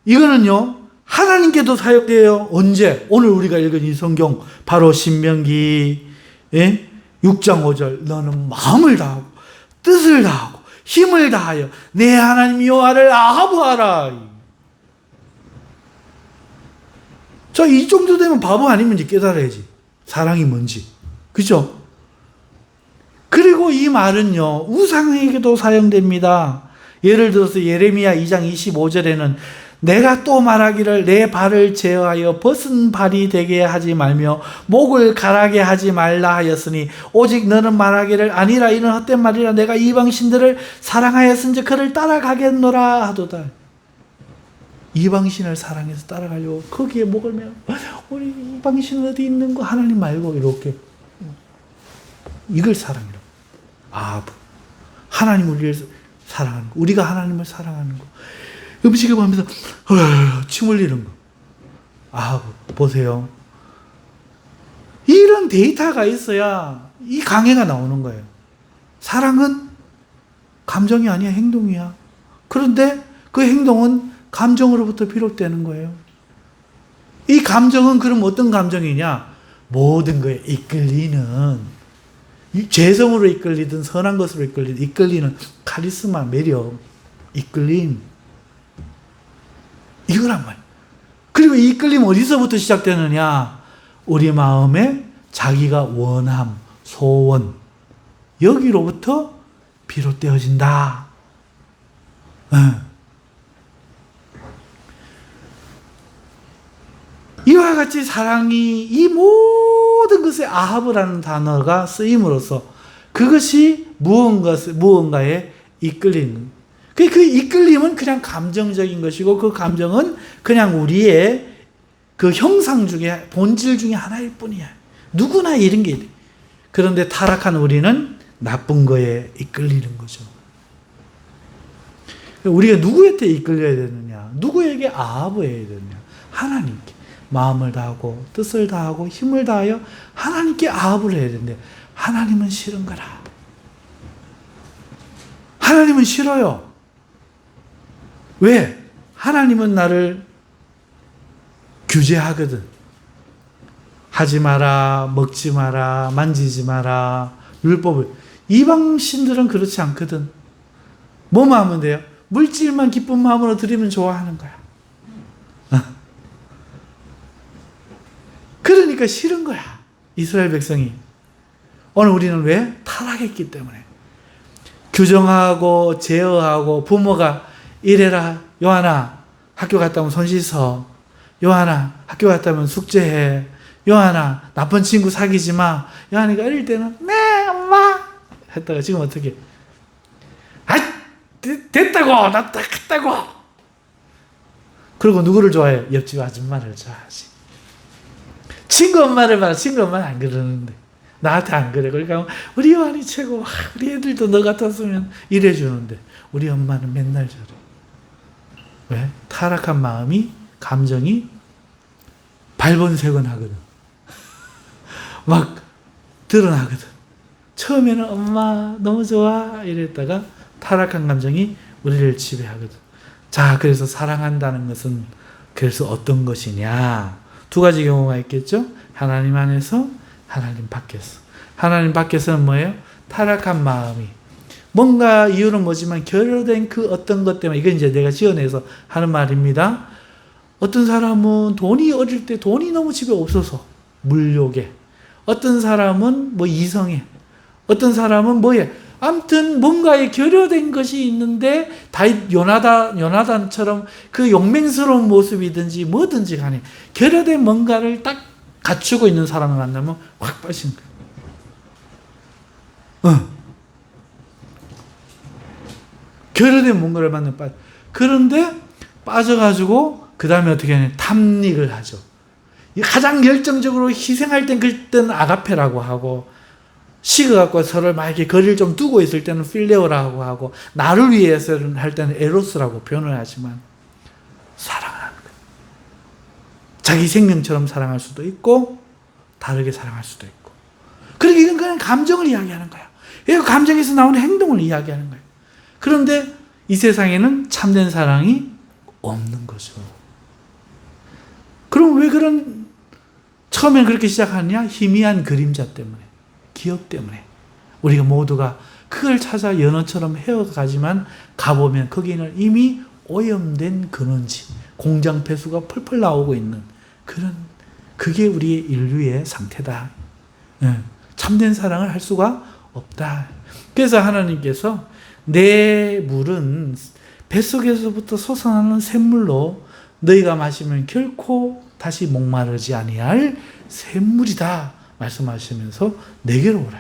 이거는요, 하나님께도 사용돼요. 언제? 오늘 우리가 읽은 이 성경, 바로 신명기 6장 5절. 너는 마음을 다하고, 뜻을 다하고, 힘을 다하여 내 하나님 여호와를 아하브하라. 자, 이 정도 되면 바보 아니면 이제 깨달아야지. 사랑이 뭔지. 그죠? 그리고 이 말은요, 우상에게도 사용됩니다. 예를 들어서 예레미야 2장 25절에는 내가 또 말하기를 내 발을 제어하여 벗은 발이 되게 하지 말며 목을 가라게 하지 말라 하였으니 오직 너는 말하기를 아니라 이는 헛된 말이라 내가 이방 신들을 사랑하였은즉 그를 따라가겠노라 하도다. 이방 신을 사랑해서 따라가려고 거기에 목을 매어 우리 이방 신 어디 있는 거 하나님 말고 이렇게 이걸 사랑이라고. 하나님을 위해서 사랑하는 거, 우리가 하나님을 사랑하는 거. 음식을 보면서 침 흘리는 거. 보세요. 이런 데이터가 있어야 이 강해가 나오는 거예요. 사랑은 감정이 아니야, 행동이야. 그런데 그 행동은 감정으로부터 비롯되는 거예요. 이 감정은 그럼 어떤 감정이냐? 모든 거에 이끌리는, 죄성으로 이끌리든 선한 것으로 이끌리는 카리스마, 매력, 이끌림. 이거란 말이에요. 그리고 이 이끌림 어디서부터 시작되느냐? 우리 마음에 자기가 원함, 소원, 여기로부터 비롯되어진다. 이와 같이 사랑이 이 모든 것에 아합이라는 단어가 쓰임으로써 그것이 무언가에 이끌리는. 그 이끌림은 그냥 감정적인 것이고 그 감정은 그냥 우리의 그 형상 중에 본질 중에 하나일 뿐이야. 누구나 이런 게 있대. 그런데 타락한 우리는 나쁜 거에 이끌리는 거죠. 우리가 누구한테 이끌려야 되느냐? 누구에게 아합해야 되느냐? 하나님께. 마음을 다하고 뜻을 다하고 힘을 다하여 하나님께 아합을 해야 되는데 하나님은 싫은 거라. 하나님은 싫어요. 왜? 하나님은 나를 규제하거든. 하지 마라, 먹지 마라, 만지지 마라, 율법을. 이방 신들은 그렇지 않거든. 뭐만 하면 돼요? 물질만 기쁜 마음으로 드리면 좋아하는 거야. 그러니까 싫은 거야. 이스라엘 백성이. 오늘 우리는 왜? 타락했기 때문에. 규정하고 제어하고 부모가 이래라. 요한아 학교 갔다 오면 손 씻어. 요한아 학교 갔다 오면 숙제해. 요한아 나쁜 친구 사귀지 마. 요한이가 어릴 때는 네 엄마 했다가 지금 어떻게? 됐다고. 나 딱 했다고. 그리고 누구를 좋아해? 옆집 아줌마를 좋아하지. 친구 엄마를 봐라. 친구 엄마는 안 그러는데 나한테 안 그래. 그러니까 우리 요한이 최고. 우리 애들도 너 같았으면 이래주는데 우리 엄마는 맨날 저래. 왜? 타락한 마음이, 감정이 발본색원하거든. 막 드러나거든. 처음에는 엄마 너무 좋아 이랬다가 타락한 감정이 우리를 지배하거든. 자, 그래서 사랑한다는 것은 그래서 어떤 것이냐? 두 가지 경우가 있겠죠. 하나님 안에서, 하나님 밖에서. 하나님 밖에서는 뭐예요? 타락한 마음이 뭔가 이유는 뭐지만 결여된 그 어떤 것 때문에, 이건 이제 내가 지어내서 하는 말입니다. 어떤 사람은 어릴 때 돈이 너무 집에 없어서 물욕에, 어떤 사람은 뭐 이성에, 어떤 사람은 뭐에 아무튼 뭔가에 결여된 것이 있는데 요나단처럼 그 용맹스러운 모습이든지 뭐든지 간에 결여된 뭔가를 딱 갖추고 있는 사람을 만나면 확 빠지는 거예요. 결여된 뭔가를 만나면 빠져. 그런데 빠져가지고 그 다음에 어떻게 하냐, 탐닉을 하죠. 가장 열정적으로 희생할 땐 그때는 아가페라고 하고, 식어갖고 서로 막 이렇게 거리를 좀 두고 있을 때는 필레오라고 하고, 나를 위해서 할 때는 에로스라고 표현을 하지만, 사랑하는 거예요. 자기 생명처럼 사랑할 수도 있고, 다르게 사랑할 수도 있고. 그러니까 이건 그냥 감정을 이야기하는 거야. 이 감정에서 나오는 행동을 이야기하는 거예요. 그런데 이 세상에는 참된 사랑이 없는 거죠. 그럼 왜 처음엔 그렇게 시작하느냐? 희미한 그림자 때문에, 기억 때문에. 우리가 모두가 그걸 찾아 연어처럼 헤어가지만 가보면 거기는 이미 오염된 근원지, 공장 폐수가 펄펄 나오고 있는 그게 우리의 인류의 상태다. 참된 사랑을 할 수가 없다. 그래서 하나님께서 내 물은 뱃속에서부터 솟아나는 샘물로 너희가 마시면 결코 다시 목마르지 아니할 샘물이다 말씀하시면서 내게로 오라.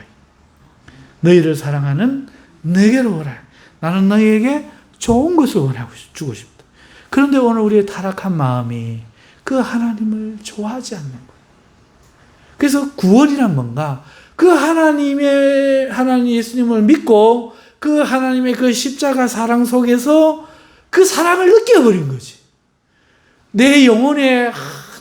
너희를 사랑하는 내게로 오라. 나는 너희에게 좋은 것을 원하고 주고 싶다. 그런데 오늘 우리의 타락한 마음이 그 하나님을 좋아하지 않는 거예요. 그래서 구원이란 뭔가, 그 하나님 예수님을 믿고 그 하나님의 그 십자가 사랑 속에서 그 사랑을 느껴버린 거지. 내 영혼에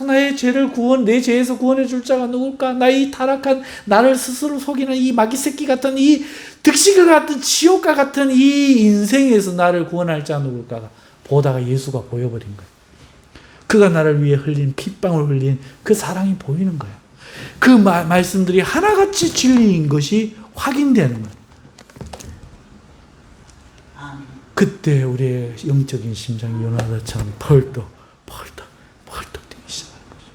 나의 죄를 내 죄에서 구원해 줄 자가 누굴까? 나의 타락한 나를 스스로 속이는 이 마귀 새끼 같은, 이 득식과 같은, 지옥과 같은 이 인생에서 나를 구원할 자 누굴까가 보다가 예수가 보여버린 거예요. 그가 나를 위해 흘린 핏방울 흘린 그 사랑이 보이는 거예요. 그 말씀들이 하나같이 진리인 것이 확인되는 거예요. 그때 우리의 영적인 심장이 요나단처럼 펄떡 뛰기 시작하는 거죠.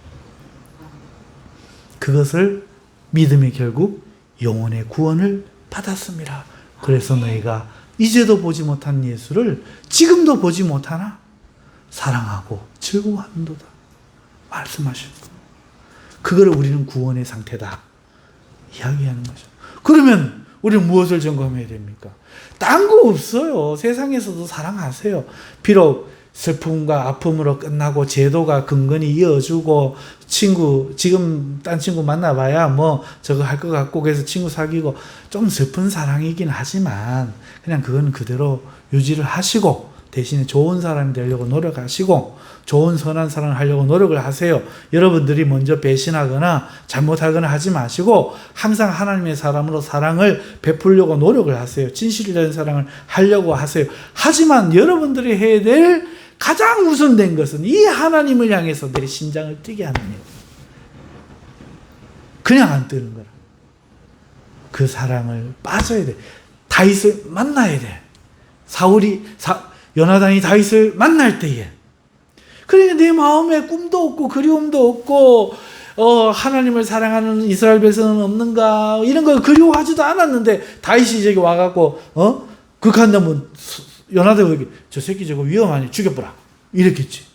그것을 믿음의 결국 영혼의 구원을 받았습니다. 그래서 너희가 이제도 보지 못한 예수를 지금도 보지 못하나 사랑하고 즐거워하는도다 말씀하시는 거예요. 그걸 우리는 구원의 상태다 이야기하는 거죠. 그러면 우리는 무엇을 점검해야 됩니까? 딴 거 없어요. 세상에서도 사랑하세요. 비록 슬픔과 아픔으로 끝나고 제도가 근근히 이어주고, 지금 딴 친구 만나봐야 뭐 저거 할 것 같고, 그래서 친구 사귀고, 좀 슬픈 사랑이긴 하지만 그냥 그건 그대로 유지를 하시고, 대신에 좋은 사람이 되려고 노력하시고, 좋은 선한 사랑을 하려고 노력을 하세요. 여러분들이 먼저 배신하거나 잘못하거나 하지 마시고 항상 하나님의 사람으로 사랑을 베풀려고 노력을 하세요. 진실된 사랑을 하려고 하세요. 하지만 여러분들이 해야 될 가장 우선된 것은 이 하나님을 향해서 내 심장을 뛰게 하는 일. 그냥 안 뜨는 거라. 그 사랑을 빠져야 돼. 다윗을 만나야 돼. 요나단이 다윗을 만날 때에, 그러니까 내 마음에 꿈도 없고 그리움도 없고 하나님을 사랑하는 이스라엘 백성은 없는가 이런 걸 그리워하지도 않았는데 다윗이 저기 와갖고 극한다면 요나단이 저 새끼 저거 위험하니 죽여보라 이랬겠지.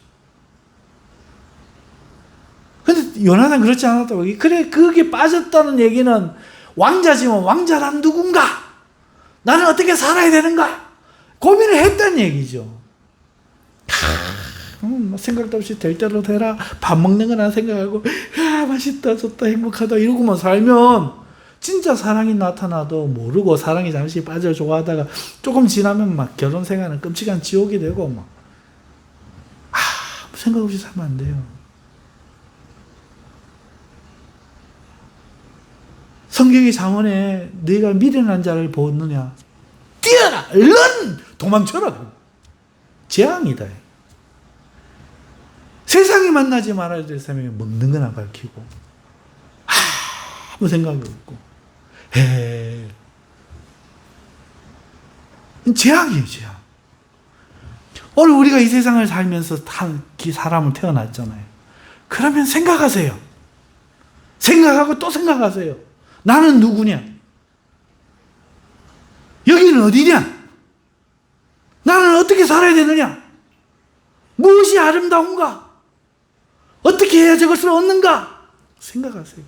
근데 요나단 그렇지 않았다고. 그래, 그게 빠졌다는 얘기는 왕자지만 왕자란 누군가, 나는 어떻게 살아야 되는가 고민을 했다는 얘기죠. 생각도 없이 될 대로 되라, 밥 먹는 거나 생각하고 맛있다 좋다 행복하다 이러고만 살면 진짜 사랑이 나타나도 모르고 사랑이 잠시 빠져 좋아하다가 조금 지나면 막 결혼 생활은 끔찍한 지옥이 되고 막 아무 생각 없이 살면 안 돼요. 성경의 잠언에 네가 미련한 자를 보느냐, 뛰어라, 얼른 도망쳐라. 재앙이다. 세상에 만나지 말아야 될 사람이 먹는 거나 밝히고 아무 생각이 없고 재앙이에요, 재앙. 오늘 우리가 이 세상을 살면서 사람을 태어났잖아요. 그러면 생각하세요. 생각하고 또 생각하세요. 나는 누구냐? 여기는 어디냐? 나는 어떻게 살아야 되느냐? 무엇이 아름다운가? 어떻게 해야 저것을 얻는가? 생각하세요.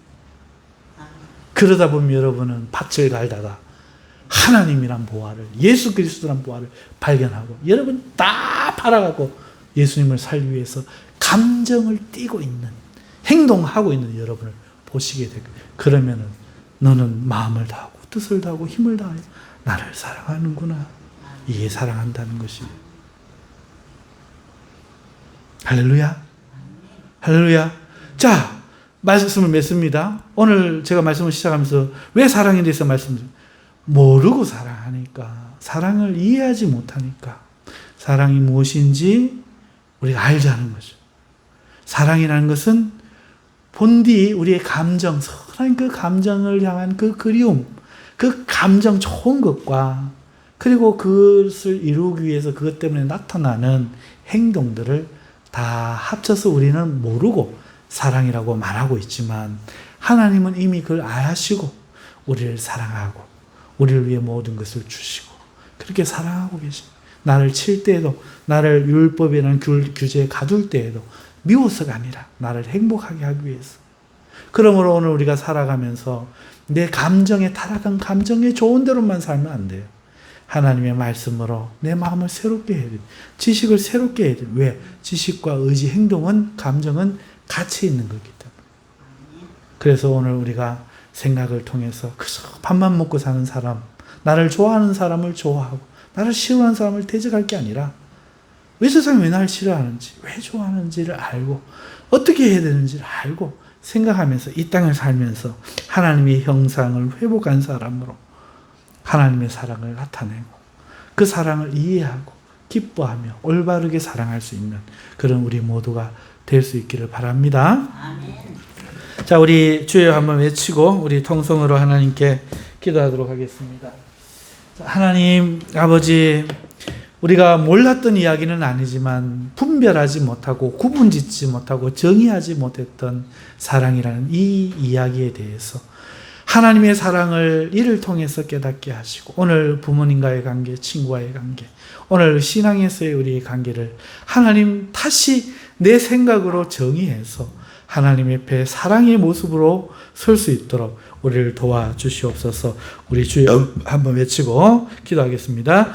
그러다 보면 여러분은 밭을 갈다가 하나님이란 보화를, 예수 그리스도란 보화를 발견하고 여러분 다 팔아가고 예수님을 살기 위해서 감정을 띠고 있는, 행동하고 있는 여러분을 보시게 되고, 그러면은 너는 마음을 다하고 뜻을 다하고 힘을 다하여 나를 사랑하는구나. 이게 사랑한다는 것이에요. 할렐루야. 할렐루야. 자, 말씀을 맺습니다. 오늘 제가 말씀을 시작하면서 왜 사랑에 대해서 말씀드려요? 모르고 사랑하니까, 사랑을 이해하지 못하니까, 사랑이 무엇인지 우리가 알자는 거죠. 사랑이라는 것은 본디 우리의 감정, 선한 그 감정을 향한 그 그리움, 그 감정 좋은 것과 그리고 그것을 이루기 위해서 그것 때문에 나타나는 행동들을 다 합쳐서 우리는 모르고 사랑이라고 말하고 있지만, 하나님은 이미 그걸 아시고 우리를 사랑하고 우리를 위해 모든 것을 주시고 그렇게 사랑하고 계십니다. 나를 칠 때에도, 나를 율법이라는 규제에 가둘 때에도 미워서가 아니라 나를 행복하게 하기 위해서. 그러므로 오늘 우리가 살아가면서 내 감정에 타락한 감정에 좋은 대로만 살면 안 돼요. 하나님의 말씀으로 내 마음을 새롭게 해야 돼요. 지식을 새롭게 해야 돼요. 왜? 지식과 의지, 행동은, 감정은 같이 있는 거기 때문에. 그래서 오늘 우리가 생각을 통해서 그저 밥만 먹고 사는 사람, 나를 좋아하는 사람을 좋아하고 나를 싫어하는 사람을 대적할 게 아니라, 왜 저 사람이 왜 나를 싫어하는지, 왜 좋아하는지를 알고 어떻게 해야 되는지를 알고 생각하면서 이 땅을 살면서 하나님의 형상을 회복한 사람으로 하나님의 사랑을 나타내고 그 사랑을 이해하고 기뻐하며 올바르게 사랑할 수 있는 그런 우리 모두가 될 수 있기를 바랍니다. 아멘. 자, 우리 주여 한번 외치고 우리 통성으로 하나님께 기도하도록 하겠습니다. 자, 하나님 아버지, 우리가 몰랐던 이야기는 아니지만 분별하지 못하고 구분짓지 못하고 정의하지 못했던 사랑이라는 이 이야기에 대해서 하나님의 사랑을 이를 통해서 깨닫게 하시고, 오늘 부모님과의 관계, 친구와의 관계, 오늘 신앙에서의 우리의 관계를 하나님 다시 내 생각으로 정의해서 하나님 옆에 사랑의 모습으로 설 수 있도록 우리를 도와주시옵소서. 우리 주여 한번 외치고 기도하겠습니다.